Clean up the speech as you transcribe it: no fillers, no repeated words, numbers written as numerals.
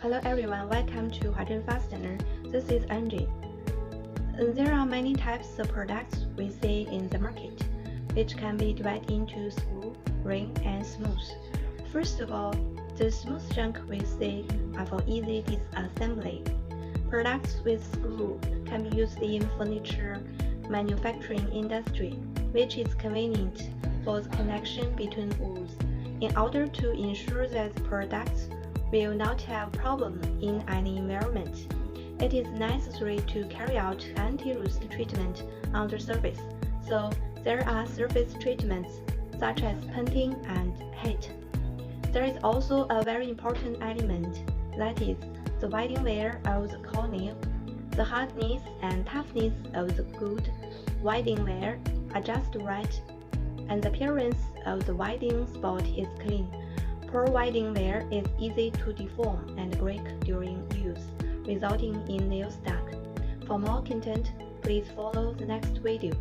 Hello everyone, welcome to Huazhen Fastener. This is Angie. There are many types of products we see in the market, which can be divided into screw, ring, and smooth. First of all, the smooth shank we see are for easy disassembly. Products with screw can be used in furniture manufacturing industry, which is convenient for the connection between wools. In order to ensure that the products will not have problems in any environment, it is necessary to carry out anti-rust treatment on the surface. So there are surface treatments such as painting and heat. There is also a very important element, that is the welding wear of the coil. The hardness and toughness of the good welding wear are just right, and the appearance of the welding spot is clean. Poor welding wear is easy to deform and break during use, resulting in nail stuck. For more content, please follow the next video.